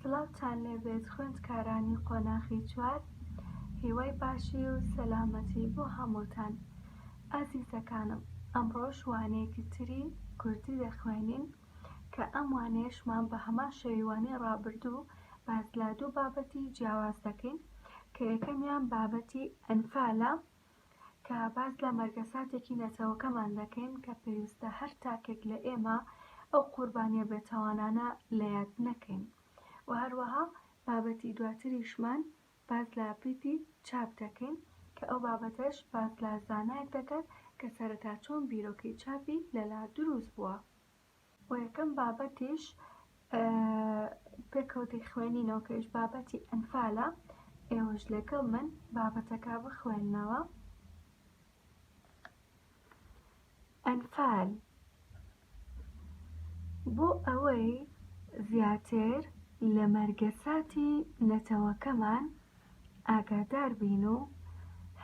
سڵاوتان لێبێت خوێندکارانی قۆناغی چوار، هیوای باشی و سەلامەتی بۆ هەمووتان. ئازیزەکانم، ئەمڕۆ وانەیەکی تری کوردی دەخوێنین کە ئەم وانەیەشمان بە هەمان شێوانی ڕابردوو باس لە دوو بابەتی جیاواز دەکەین کە یەکەمیان بابەتی ئەنفالە کە باس لە مەرگەساتێکی نەتەوەکەمان دەکەین کە پێویستە هەر تاکێک لە ئێمە ئەو قوربانیە بێتاوانانە لەیاد نەکەین. و هەروەها بابەتی دواتریشمان باس لە پێتی چاپ دەکەین کە ئەو بابەتەش باس لە زانایەک دەکات کە سەرەتا چۆن بیرۆکەی چاپی لەلا دروست بووە. و یەکەم بابەتیش پێکەوتی خوێنینەوە کەش بابەتی ئەنفالە. ئێوەش لەگەڵ من بابەتەکە بخوێننەوە. ئەنفال بۆ ئەوەی زیاتر لە مەرگەساتی نەتەوەکەمان ئاگادار بین و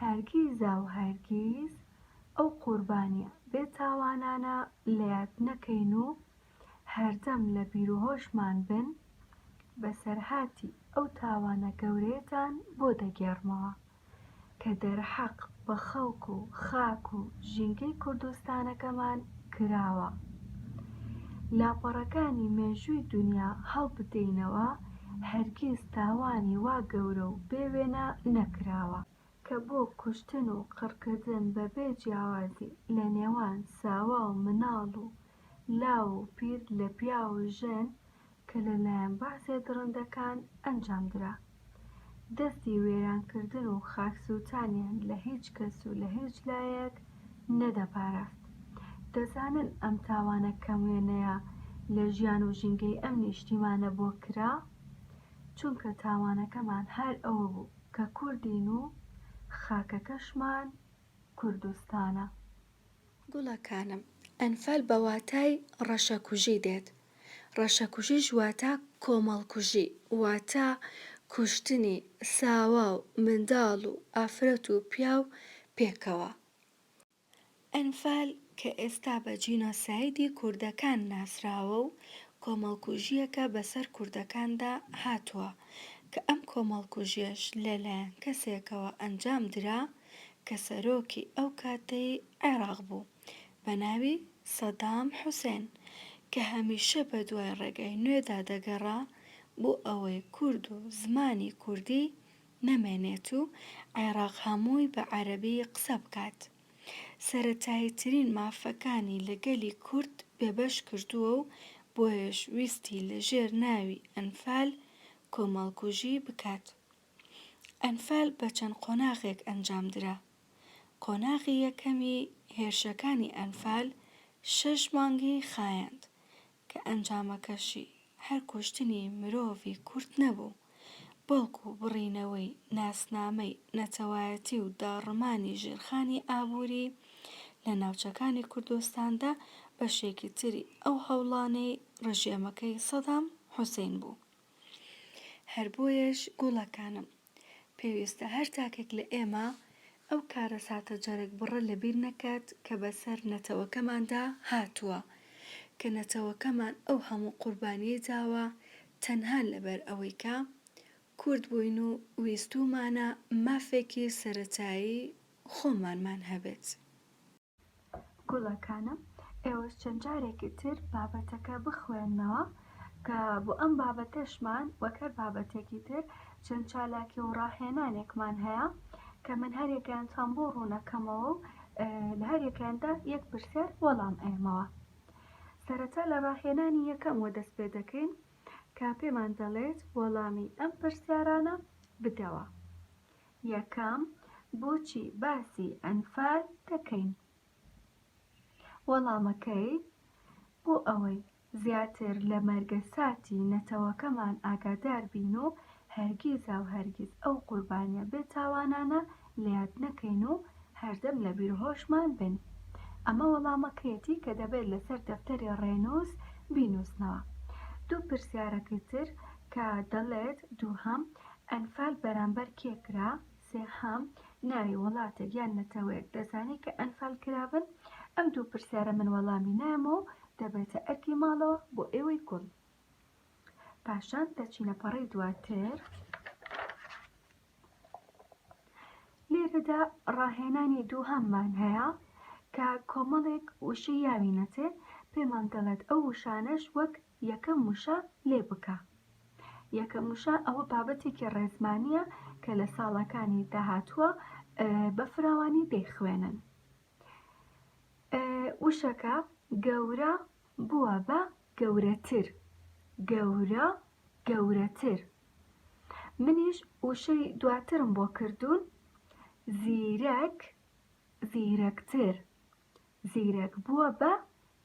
هەرگیزا و هەرگیز ئەو قوربانیە بێتاوانانە لەیاد نەکەین و هەردەم لە بیرۆهۆشمان بن بەسەرهاتی ئەو تاوانە گەورەیەتان بۆ دەگێڕمەوە کە دەرحەق بە خەڵک و خاک و ژینگەی کوردستانەکەمان کراوە. لاپەڕەکانی مێژووی دونیا هەڵبدەینەوە هەرگیز تاوانی وا گەورە و بێوێنە نەکراوە کە بۆ کوشتن و قڕکردن بەبێ جیاوازی لە نێوان ساوا و مناڵ و لاو و پیر لە پیا و ژن کە لەلایەن بەعسێ دڕندەکان ئەنجامدرا. دەستی وێرانکردن و خاکسووتانیان لە هیچ کەس و لە هیچ لایەک نەدەپاراست. دەزانن ئەم تاوانە کەموێنەیە لە ژیان و ژینگەی ئەم نیشتیمانە بۆ کرا، چونکە تاوانەکەمان هەر ئەوە بوو کە کوردین و خاکەکەشمان کوردستانە. گوڵەکانم، ئەنفال بە واتای ڕەشەکوژی دێت. ڕەشەکوژیش واتە کۆمەڵکوژی، واتە کوشتنی ساوا و منداڵ و ئافرەت و پیا و پێکەوە. ئەنفال کە ئێستا بە جینۆسایدی کوردەکان ناسراوە و کۆمەڵکوژیەکە بەسەر کوردەکاندا هاتووە کە ئەم کۆمەڵکوژیەش لەلایەن کەسێکەوە ئەنجام درا کە سەرۆکی ئەو کاتەی عێراق بوو بە ناوی سەدام حوسێن کە هەمیشە بە دوای ڕێگای نوێدا دەگەڕا بۆ ئەوەی کورد و زمانی کوردی نەمێنێت و عێراق هەمووی بە عەرەبی قسە بکات. سەرەتاییترین مافەکانی لەگەلی کورد بێبەش کردووە و بۆیەش ویستی لەژێر ناوی ئەنفال کۆمەڵکوژی بکات. ئەنفال بە چەند قۆناغێک ئەنجامدرا. قۆناغی یەکەمی هێرشەکانی ئەنفال 6 مانگی خایاند کە ئەنجامەکەشی هەر کوشتنی مرۆڤی کورد نەبوو، بەڵکو بڕینەوەی ناسنامەی نەتەوایەتی و داڕمانی ژێرخانی ئابووری لە ناوچەکانی کوردستاندا بەشێکی تری ئەو هەوڵانەی ڕژێمەکەی سەدام حوسێن بوو. هەر بۆیەش گوڵەکانم، پێویستە هەر تاکێک لە ئێمە ئەو کارە ساتە جەرگ بڕە لەبیر نەکات کە بەسەر نەتەوەکەماندا هاتووە، کە نەتەوەکەمان ئەو هەموو قوربانیی داوە تەنها لەبەر ئەوەی کە کورد بووین و ویستومانە مافێکی سەرەتایی خۆمانمان هەبێت. گوڵەکانم، ئێوەش چەند جارێکی تر بابەتەکە بخوێننەوە کە بۆ ئەم بابەتەشمان وەک هەر بابەتێکی تر چەند چالاکی و ڕاهێنانێکمان هەیە کە من هەر یەکیانتان بۆ ڕوونەکەمەوە و لە هەر یەکیاندا یەک پرسیار وەڵام ئێمەوە. سەرەتا لە ڕاهێنانی یەکەم دەست پێ دەکەین کە پێمان دەڵێت وەڵامی ئەم پرسیارانە بدەوە. یەکەم، بۆچی باسی ئەنفال دەکەین؟ وەڵامەکەی بۆ ئەوەی زیاتر لە مەرگەساتی نەتەوەکەمان ئاگادار بین و هەرگیزا و هەرگیز ئەو قوربانیە بێتاوانانە لەیاد نەکەین و هەردەم لە بیرهۆشمان بن. ئەمە وەڵامەکەیەتی کە دەبێت لەسەر دەفتەری ڕێنووس بینووسنەوە. دوو پرسیارەکەی تر کە دەڵێت دووهەم، ئەنفال بەرامبەر کێ کرا؟ سێهەم، ناوی وڵاتێک یان نەتەوەیەک دەزانی کە ئەنفال کرابن؟ ئەم دوو پرسیارە من وەڵامی نایەمەوە دەبێتە ئەرکی ماڵەوە بۆ ئێوەی گوڵ. پاشان دەچینە پەڕەی دواتر. لێرەدا ڕاهێنانی دووهەممان هەیە کە کۆمەڵێک وشەی یاوینەتێ، پێمان دەڵێت ئەو وشانەش وەک یەکەم وشە لێ بکە. یەکەم وشە ئەوە بابەتێکی ڕێزمانیە کە لە ساڵەکانی داهاتووە بە فراوانی دەیخوێنن. وشەکە گەورە بووە بە گەورەتر. گەورە، گەورەتر. منیش وشەی دواترم بۆ کردوون زیرەک، زیرەکتر. زیرەک بووە بە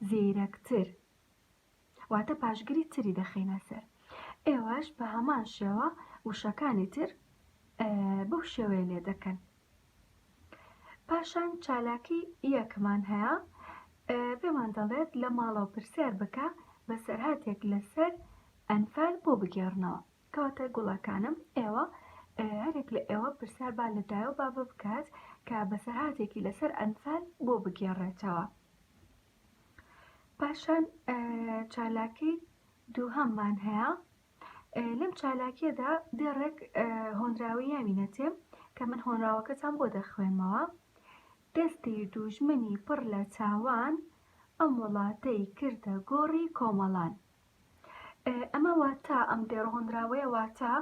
زیرەکتر. واتە پاشگری تری دەخینە سەر. ئێوەش بە هەمان شێوە وشەکانی تر بەو شێوەیە لێ دەکەن. پاشان چالاکی یەکمان هەیە، پێمان دەڵێت لە ماڵەوە پرسیار بکە بەسەرهاتێک لەسەر ئەنفال بۆ بگێڕنەوە. کەواتە گوڵەکانم ئێوە هەرێک لە ئێوە پرسیار با لە دایە و بابە بکات کە بەسەرهاتێکی لەسەر ئەنفال بۆ بگێڕێتەوە. پاشان چالاکی دووهەممان هەیە. لەم چالاکیەدا دێڕێک هۆنراوی یاوینەتێ کە من هۆنراوەکەتان بۆ دەخوێنمەوە. دەستی دوژمنی پڕ لە چاوان، ئەم وڵاتەی کردە گۆڕی کۆمەڵان. ئەمە واتە ئەم دێڕ هۆنراوەیە واتە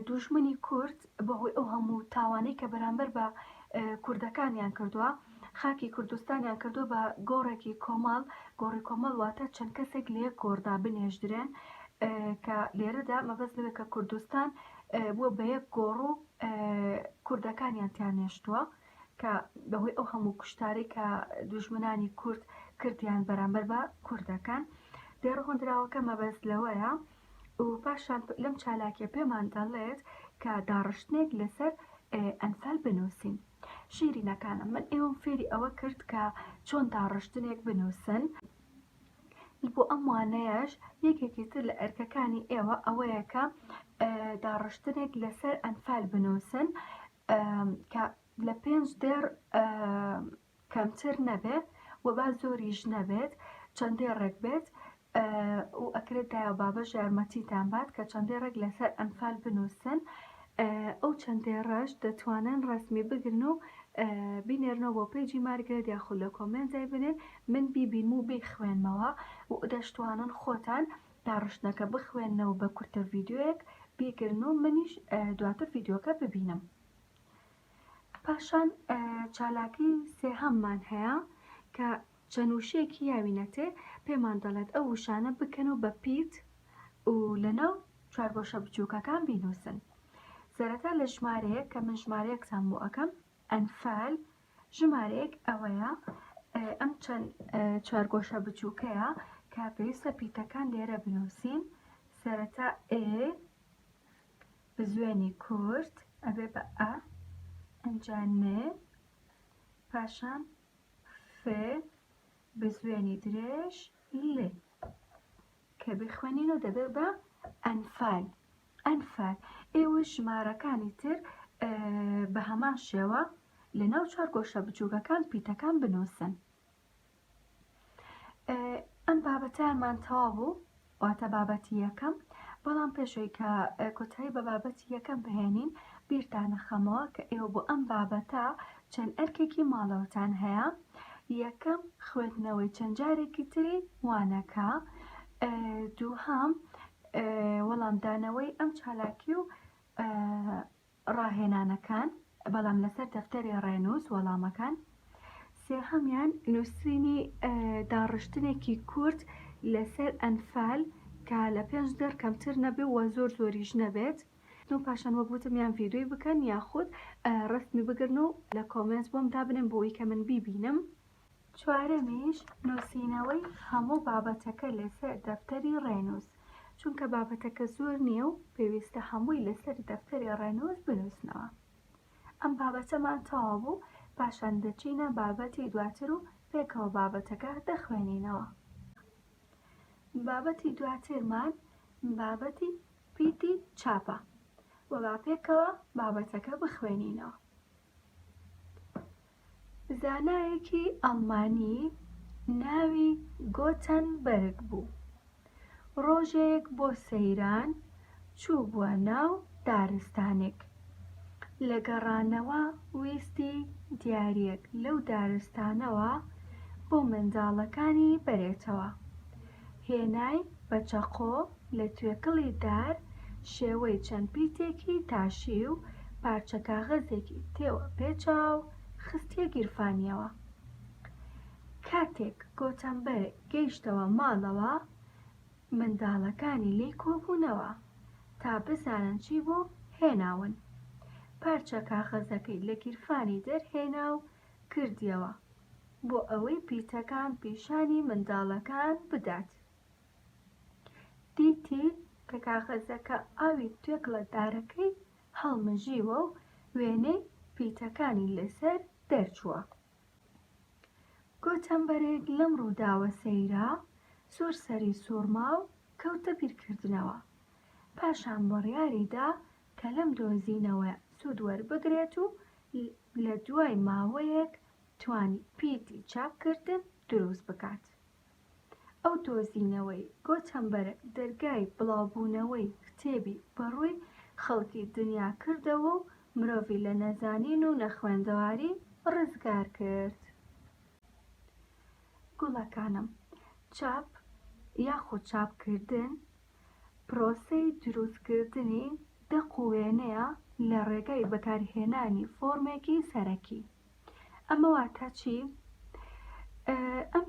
دوژمنی کورد بەهۆی ئەو هەموو تاوانەی کە بەرامبەر بە کوردەکانیان کردووە، خاکی کوردستانیان کردووە بە گۆڕێکی کۆمەڵ. گۆڕی کۆمەڵ واتە چەند کەسێک لە یەک گۆڕدا بنێژدرێن کە لێرەدا مەبەست لەوێت کە کوردستان بووە بە یەک گۆڕ و کوردەکانیان تیانێشتووە کە بەهۆی ئەو هەموو کوشتارەی کە دوژمنانی کورد کردیان بەرامبەر بە کوردەکان. دێڕ هۆنراوەکە مەبەست لەوەیە و پاشان لەم چالاکیە پێمان دەڵێت کە داڕشتنێک لەسەر ئەنفال بنووسین. شیرینەکانم، من ئێوەم فێری ئەوە کرد کە چۆن داڕشتنێک بنووسن. بۆ ئەم وانەیەش یەکێکی تر لە ئەرکەکانی ئێوە ئەوەیە کە داڕشتنێک لەسەر ئەنفال بنووسن کە لە 5 دێڕ کەمتر نەبێت و با زۆریش نەبێت، چەندێڕێک بێت و ئەکرێت دایە بابەش یارمەتیتان بات کە چەندێڕێک لەسەر ئەنفال بنووسن. ئەو چەندێڕەش دەتوانن ڕسمی بگرن و بینێرنەوە بۆ پێیجی مارگرێت یاخود لە کۆمنتای بنێن، من بیبین و بیخوێنمەوە و دەشتوانن خۆتان داڕشتنەکە بخوێننەوە بە کورتە ڤیدیۆیەک بیگرن و منیش دواتر ڤیدیۆکە ببینم. پاشان چالاکی سێهەممان هەیە کە چەند وشەیەکی یاوینەتێ، پێمان دەڵێت ئەو وشانە بکەن و بە پیت و لەناو چوارگۆشە بچووکەکان بینووسن. سەرەتا لە ژمارەیەک کە من ژمارەیەکتان بۆ ئەەکەم ئەنفال، ژمارەیەک ئەوەیە ئەم چەند چوارگۆشە بچووکەیە کە پێویستە پیتەکان لێرە بنووسین. سەرەتا ئێ بزوێنی کورد ئەبێ بە ئە، ئەنجا نێ، پاشان فێ بزوێنی درێژ لێ کە بخوێنینەوە دەبێت بە ئەنفال. ئەنفال. ئێوە ژمارەکانی تر بە هەمان شێوە لەناو چوارگۆشە بچووکەکان پیتەکان بنووسن. ئەم بابەتیانمان تەواو بوو، واتە بابەتی یەکەم. بەڵام پێشەوەی کە کۆتایی بە بابەتی یەکەم بهێنین، بیرتانە خەمەوە کە ئێوە بۆ ئەم بابەتە چەند ئەرکێکی ماڵەوەتان هەیە. یەکەم خوێندنەوەی چەند جارێکی تری وانەکە، دووهەم وەڵامدانەوەی ئەم چالاکی و ڕاهێنانەکان بەڵام لەسەر دەفتەری ڕێنووس وەڵامەکان، سێهەمیان نووسینی داڕشتنێکی کورد لەسەر ئەنفال کە لە 5 دەر کەمتر نەبێت و زۆر زۆریش نەبێت. و پاشان وەگوتم یان ڤیدیۆی بکەن یاخود ڕسمی بگرن و لە کۆمنت بۆم دابنێن بۆی کە من بیبینم. چوارەمیش نووسینەوەی هەموو بابەتەکە لەسەر دەفتەری ڕێنووس، چونکە بابەتەکە زۆر نییە و پێویستە هەمووی لەسەر دەفتەری ڕێنووس بنووسنەوە. ئەم بابەتەمان تەواو بوو، پاشان دەچینە بابەتی دواتر و پێکەوە بابەتەکە دەخوێنینەوە. بابەتی دواترمان بابەتی پیتی چاپە و با پێکەوە بابەتەکە بخوێنینەوە. زانایەکی ئەڵمانی ناوی گۆتەنبەرگ بوو. ڕۆژێک بۆ سەیران چوو بووە ناو دارستانێک. لە گەڕانەوە ویستی دیارییەک لەو دارستانەوە بۆ منداڵەکانی بەرێتەوە. هێنای بە چەقۆ لە توێکڵی دار شێوەی چەند پیتێکی تاشی و پارچە کاغەزێکی تێوە پێچاو خستیە گیرفانیەوە. کاتێک گۆتەمبەرێک گەیشتەوە ماڵەوە، منداڵەکانی لێی کۆبوونەوە تا بزانن چی بۆ هێناون. پارچە کاغەزەکەی لە گیرفانی دەرهێنا و کردیەوە بۆ ئەوەی پیتەکان پیشانی منداڵەکان بدات. دیتی کە کاغەزەکە ئاوی توێکڵە دارەکەی هەڵمژیوە و وێنەی پیتەکانی لەسەر دەرچووە. گۆتەمبەرێک لەم ڕووداوە سەیرا زۆر سەری سوورما و کەوتە بیرکردنەوە. پاشان بڕیاریدا کە لەم دۆزینەوە سوود وەربگرێت و لە دوای ماوەیەک توانی پیتی چاپکردن دروست بکات. ئەو دۆزینەوەی گۆتەمبەرە دەرگای بڵاوبوونەوەی کتێبی بەڕووی خەڵکی دنیا کردەوە و مرۆڤی لە نەزانین و نەخوێندەواری ڕزگار کرد. گوڵەکانم، چاپ یاخود چاپکردن پرۆسەی دروستکردنی دەق و وێنەیە لە ڕێگەی بەکارهێنانی فۆرمێکی سەرەکی. ئەمە واتە چی؟ ئەم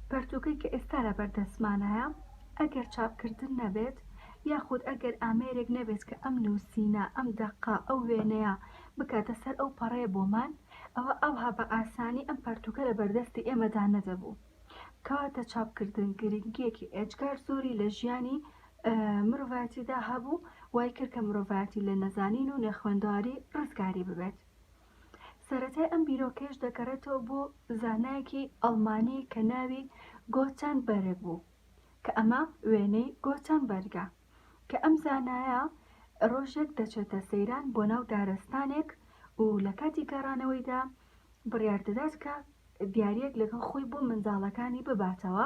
پەرتووکەی کە ئێستا لە بەردەستمانایە ئەگەر چاپکردن نەبێت یاخود ئەگەر ئامێرێک نەبێت کە ئەم نووسینە ئەم دەقا ئەو وێنەیە بکاتە سەر ئەو پەڕەیە بۆمان، ئەوە ئەوها بە ئاسانی ئەم پەرتووکە لە بەردەستی ئێمەدا نەدەبوو. کەواتە چاپکردن گرنگیەکی ئێجگار زۆری لە ژیانی مرۆڤایەتیدا هەبوو، وای کرد کە مرۆڤایەتی لە نەزانین و نەخوێندەواری ڕزگاری ببێت. سەرەتای ئەم بیرۆکەش دەگەڕێتەوە بۆ زانایەکی ئەڵمانی کە ناوی گۆتەنبەرگ بوو، کە ئەمە وێنەی گۆتەنبەرگە، کە ئەم زانایە ڕۆژێک دەچێتە سەیران بۆ ناو دارستانێک و لە کاتی گەڕانەوەیدا بڕیار دەدات کە دیاریەک لەگەڵ خۆی بۆ منداڵەکانی بباتەوە.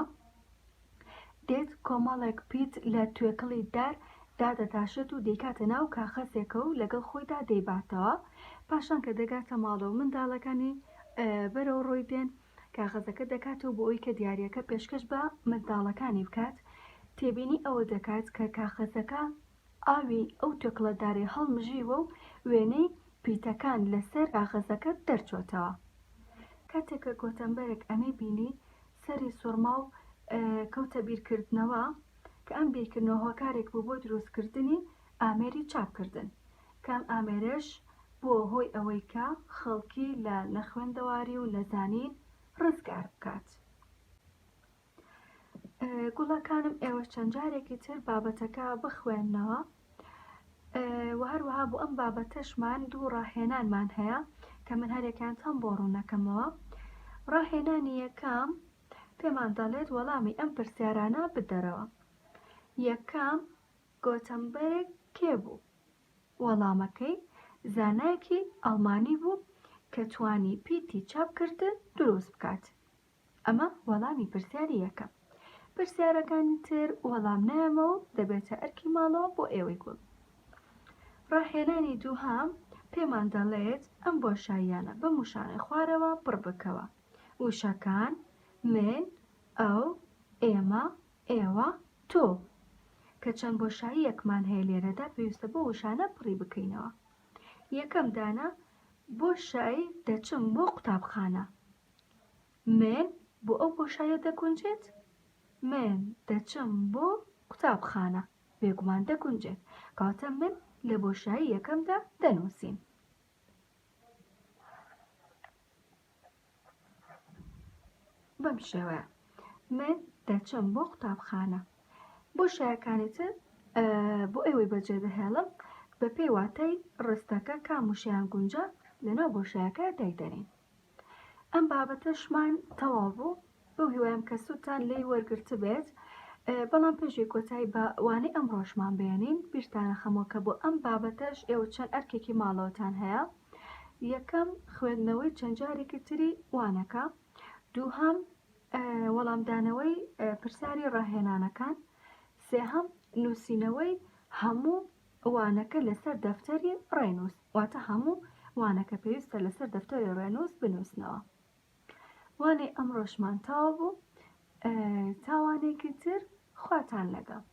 دێت کۆمەڵێک پیت لە توێکڵی دار دادەتاشێت و دەیکاتە ناو کاغەزێکە و لەگەڵ خۆیدا دەیباتەوە. پاشان کە دەگاتە ماڵەوە منداڵەکانی بەرەو ڕۆی دێن، کاغەزەکە دەکاتەوە بۆ ئەوی کە دیاریەکە پێشکەش بە منداڵەکانی بکات. تێبینی ئەوە دەکات کە کاغەزەکە ئاوی ئەو توێکڵە دارێ هەڵمژیوە و وێنەی پیتەکان لەسەر کاغەزەکە دەرچۆتەوە. کاتێک کە گۆتەنبەرێک ئەمەی بینی سەری سوورما و کەوتە بیرکردنەوە کە ئەم بیرکردنەوە هۆکارێک بوو بۆ دروستکردنی ئامێری چاپکردن، کام ئامێرش بۆ هۆی ئەوەی کە خەڵکی لە نەخوێندەواری و نەزانین ڕزگار بکات. گوڵەکانم، ئێوە چەند جارێکی تر بابەتەکە بخوێننەوە و هەروەها بۆ ئەم بابەتەشمان دوو ڕاهێنانمان هەیە کە من هەرێکیانتان بۆ ڕوونەکەمەوە. ڕاهێنانی یەکەم پێمان دەڵێت وەڵامی ئەم پرسیارانە بدەرەوە. یەکەم، گۆتەنبەرگ کێ بوو؟ وەڵامەکەی زانایەکی ئەڵمانی بوو کە توانی پیتی چاپکردن دروست بکات. ئەمە وەڵامی پرسیاری یەکەم. پرسیارەکانی تر وەڵام نایەمەوە دەبێتە ئەرکی ماڵەوە بۆ ئێوەی گوڵ. ڕاهێنانی دووهەم پێمان دەڵێت ئەم بۆشاییانە بە موشانەی خوارەوە پڕ بکەوە. وشەکان من، ئەو، ئێمە، ئێوە، تۆ، کە چەند بۆشاییەکمان هەیە لێرەدا پێویستە بۆ وشانە پڕی بکەینەوە. یەکەم دانە بۆشایی دەچم بۆ قوتابخانە. من بۆ ئەو بۆشایە دەگونجێت؟ من دەچم بۆ قوتابخانە بێگومان دەگونجێت، کەواتە من لە بۆشایی یەکەمدا دەنووسین. بەم شێوەیە من دەچم بۆ قوتابخانە. بۆشایەکانی تر بۆ ئێوەی بەجێ دەهێڵم بە پێی واتای ڕستەکە کام وشیان گونجە لەناو بۆشایەکە دایدەنین. ئەم بابەتەشمان تەواو بوو، بەو هیوایم کە سوودتان لێی وەرگرت بێت. بەڵام پێشی کۆتایی بە وانەی ئەم ڕۆژمان بێنین بیرتانە خەمەوە کە بۆ ئەم بابەتەش ئێوە چەند ئەرکێکی ماڵەوەتان هەیە. یەکەم، خوێندنەوەی چەند جارێکی تری وانەکە. دووهەم، وەڵامدانەوەی پرسیاری ڕاهێنانەکان. سێهەم نووسینەوەی هەموو وانەکە لەسەر دەفتەری ڕێنووس، واتە هەموو وانەکە پێویستە لەسەر دەفتەری ڕێنووس بنووسنەوە. وانەی ئەمڕۆشمان تەواو بوو، تا وانەیەکی تر خواتان لەگەڵ.